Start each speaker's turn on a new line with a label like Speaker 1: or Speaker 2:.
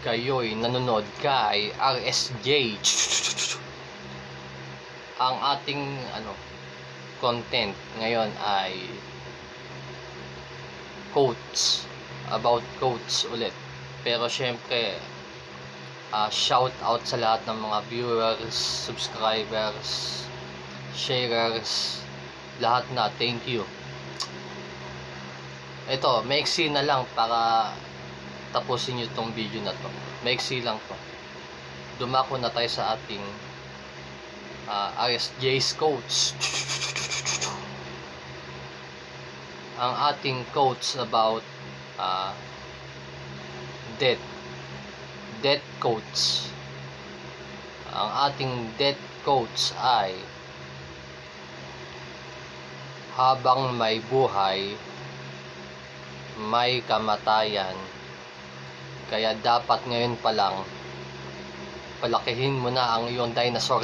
Speaker 1: kayo'y nanonood kay RSJ. Ang ating content ngayon ay quotes, about quotes ulit. Pero syempre, shout out sa lahat ng mga viewers, subscribers, sharers, lahat na, thank you. Ito, maiksi na lang para tapusin nyo itong video na to. Maiksi lang to. Dumako na tayo sa ating RSJ's quotes. Ang ating quotes about death. Death quotes. Ang ating death quotes ay: habang may buhay, may kamatayan. Kaya dapat ngayon pa lang palakihin mo na ang iyong dinosaur.